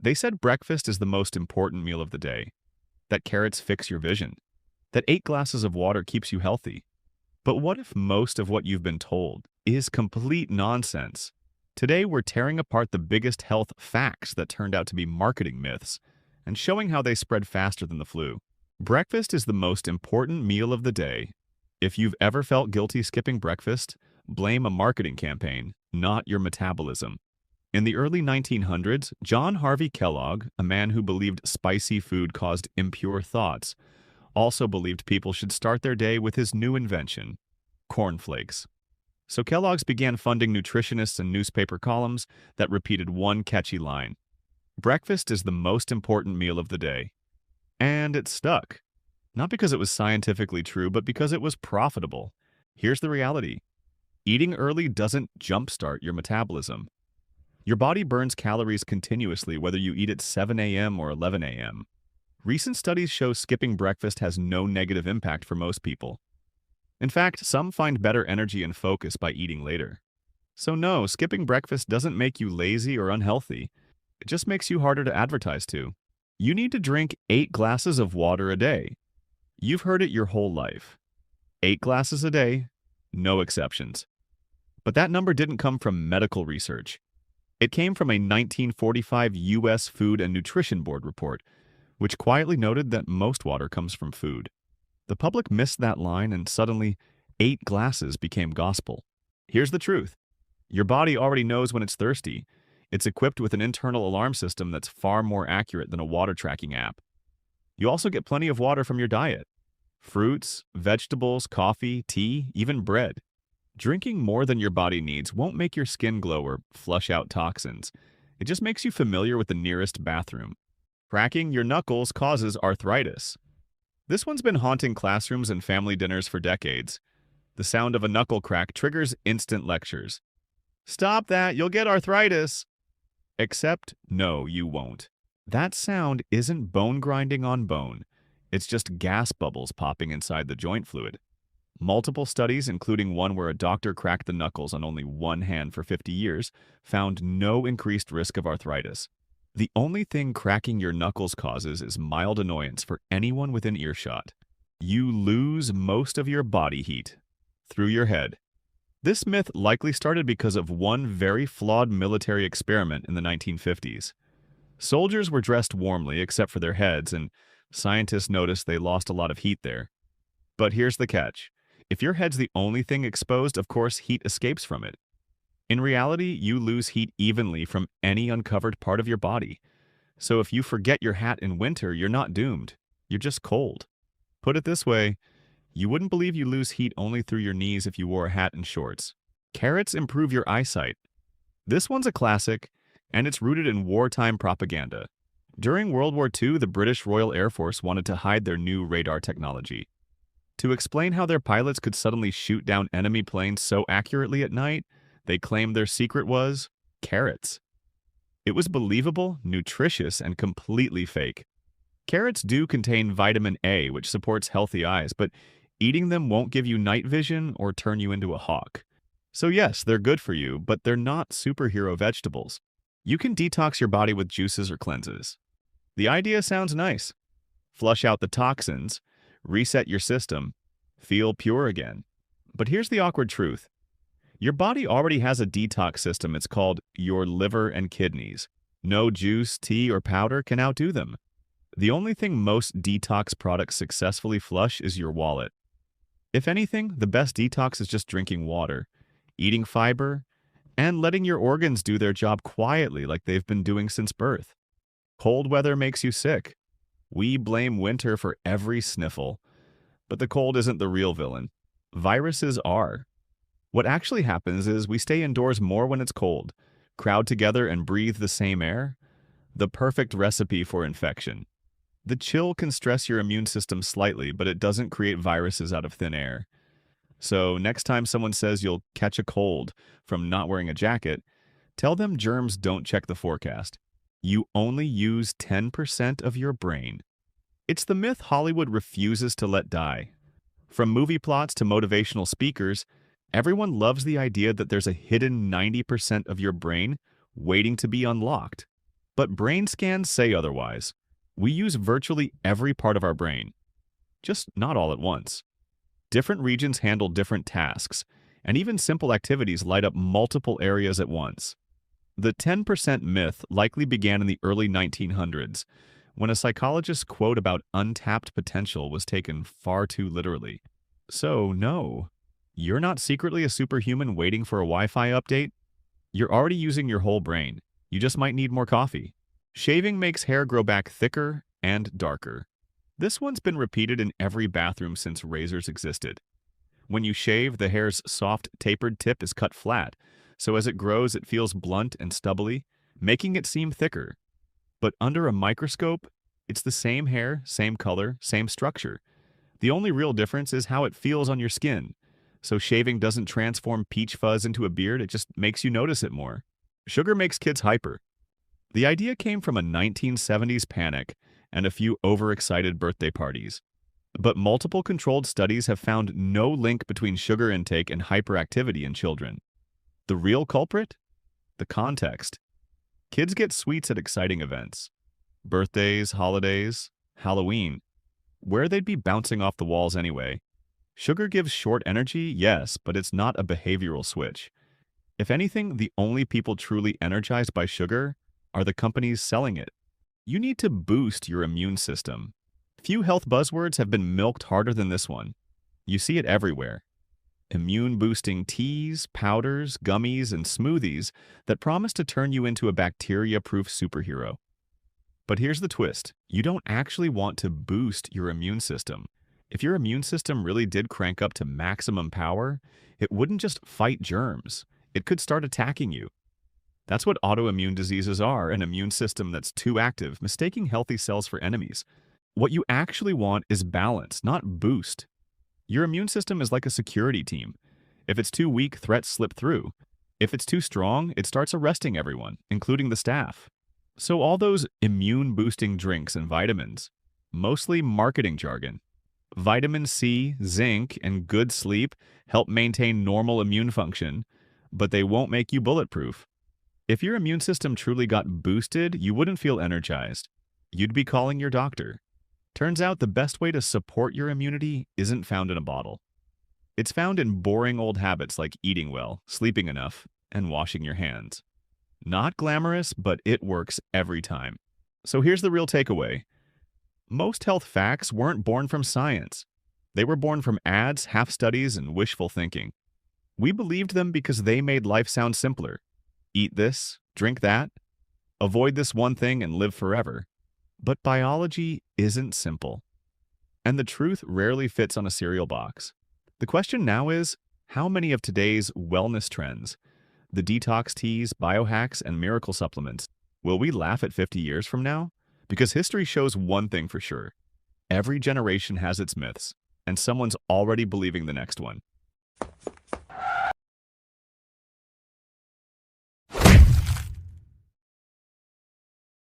They said breakfast is the most important meal of the day, that carrots fix your vision, that 8 glasses of water keeps you healthy. But what if most of what you've been told is complete nonsense? Today, we're tearing apart the biggest health facts that turned out to be marketing myths and showing how they spread faster than the flu. Breakfast is the most important meal of the day. If you've ever felt guilty skipping breakfast, blame a marketing campaign, not your metabolism. In the early 1900s, John Harvey Kellogg, a man who believed spicy food caused impure thoughts, also believed people should start their day with his new invention, cornflakes. So Kellogg's began funding nutritionists and newspaper columns that repeated one catchy line: breakfast is the most important meal of the day. And it stuck. Not because it was scientifically true, but because it was profitable. Here's the reality. Eating early doesn't jumpstart your metabolism. Your body burns calories continuously whether you eat at 7 a.m. or 11 a.m. Recent studies show skipping breakfast has no negative impact for most people. In fact, some find better energy and focus by eating later. So no, skipping breakfast doesn't make you lazy or unhealthy. It just makes you harder to advertise to. You need to drink 8 glasses of water a day. You've heard it your whole life. 8 glasses a day, no exceptions. But that number didn't come from medical research. It came from a 1945 U.S. Food and Nutrition Board report, which quietly noted that most water comes from food. The public missed that line and suddenly 8 glasses became gospel. Here's the truth. Your body already knows when it's thirsty. It's equipped with an internal alarm system that's far more accurate than a water tracking app. You also get plenty of water from your diet. Fruits, vegetables, coffee, tea, even bread. Drinking more than your body needs won't make your skin glow or flush out toxins. It just makes you familiar with the nearest bathroom. Cracking your knuckles causes arthritis. This one's been haunting classrooms and family dinners for decades. The sound of a knuckle crack triggers instant lectures. Stop that, you'll get arthritis. Except, no, you won't. That sound isn't bone grinding on bone. It's just gas bubbles popping inside the joint fluid. Multiple studies, including one where a doctor cracked the knuckles on only one hand for 50 years, found no increased risk of arthritis. The only thing cracking your knuckles causes is mild annoyance for anyone within earshot. You lose most of your body heat through your head. This myth likely started because of one very flawed military experiment in the 1950s. Soldiers were dressed warmly except for their heads, and scientists noticed they lost a lot of heat there. But here's the catch. If your head's the only thing exposed, of course heat escapes from it. In reality, you lose heat evenly from any uncovered part of your body. So if you forget your hat in winter, you're not doomed. You're just cold. Put it this way, you wouldn't believe you lose heat only through your knees if you wore a hat and shorts. Carrots improve your eyesight. This one's a classic, and it's rooted in wartime propaganda. During World War II, the British Royal Air Force wanted to hide their new radar technology. To explain how their pilots could suddenly shoot down enemy planes so accurately at night, they claimed their secret was carrots. It was believable, nutritious, and completely fake. Carrots do contain vitamin A, which supports healthy eyes, but eating them won't give you night vision or turn you into a hawk. So yes, they're good for you, but they're not superhero vegetables. You can detox your body with juices or cleanses. The idea sounds nice. Flush out the toxins, reset your system, feel pure again. But here's the awkward truth. Your body already has a detox system. It's called your liver and kidneys. No juice, tea, or powder can outdo them. The only thing most detox products successfully flush is your wallet. If anything, the best detox is just drinking water, eating fiber, and letting your organs do their job quietly like they've been doing since birth. Cold weather makes you sick. We blame winter for every sniffle. But the cold isn't the real villain. Viruses are. What actually happens is we stay indoors more when it's cold, crowd together and breathe the same air. The perfect recipe for infection. The chill can stress your immune system slightly, but it doesn't create viruses out of thin air. So next time someone says you'll catch a cold from not wearing a jacket, tell them germs don't check the forecast. You only use 10% of your brain. It's the myth Hollywood refuses to let die. From movie plots to motivational speakers, everyone loves the idea that there's a hidden 90% of your brain waiting to be unlocked. But brain scans say otherwise. We use virtually every part of our brain, just not all at once. Different regions handle different tasks, and even simple activities light up multiple areas at once. The 10% myth likely began in the early 1900s, when a psychologist's quote about untapped potential was taken far too literally. So, no, you're not secretly a superhuman waiting for a Wi-Fi update. You're already using your whole brain. You just might need more coffee. Shaving makes hair grow back thicker and darker. This one's been repeated in every bathroom since razors existed. When you shave, the hair's soft, tapered tip is cut flat, so as it grows, it feels blunt and stubbly, making it seem thicker. But under a microscope, it's the same hair, same color, same structure. The only real difference is how it feels on your skin. So shaving doesn't transform peach fuzz into a beard, it just makes you notice it more. Sugar makes kids hyper. The idea came from a 1970s panic and a few overexcited birthday parties. But multiple controlled studies have found no link between sugar intake and hyperactivity in children. The real culprit? The context. Kids get sweets at exciting events. Birthdays, holidays, Halloween, where they'd be bouncing off the walls anyway. Sugar gives short energy, yes, but it's not a behavioral switch. If anything, the only people truly energized by sugar are the companies selling it. You need to boost your immune system. Few health buzzwords have been milked harder than this one. You see it everywhere. Immune-boosting teas, powders, gummies, and smoothies that promise to turn you into a bacteria-proof superhero. But here's the twist. You don't actually want to boost your immune system. If your immune system really did crank up to maximum power, it wouldn't just fight germs. It could start attacking you. That's what autoimmune diseases are, an immune system that's too active, mistaking healthy cells for enemies. What you actually want is balance, not boost. Your immune system is like a security team. If it's too weak, threats slip through. If it's too strong, it starts arresting everyone, including the staff. So all those immune-boosting drinks and vitamins, mostly marketing jargon. Vitamin C, zinc, and good sleep help maintain normal immune function, but they won't make you bulletproof. If your immune system truly got boosted, you wouldn't feel energized. You'd be calling your doctor. Turns out the best way to support your immunity isn't found in a bottle. It's found in boring old habits like eating well, sleeping enough, and washing your hands. Not glamorous, but it works every time. So here's the real takeaway. Most health facts weren't born from science. They were born from ads, half-studies, and wishful thinking. We believed them because they made life sound simpler. Eat this, drink that, avoid this one thing and live forever. But biology isn't simple. And the truth rarely fits on a cereal box. The question now is, how many of today's wellness trends, the detox teas, biohacks, and miracle supplements, will we laugh at 50 years from now? Because history shows one thing for sure. Every generation has its myths, and someone's already believing the next one.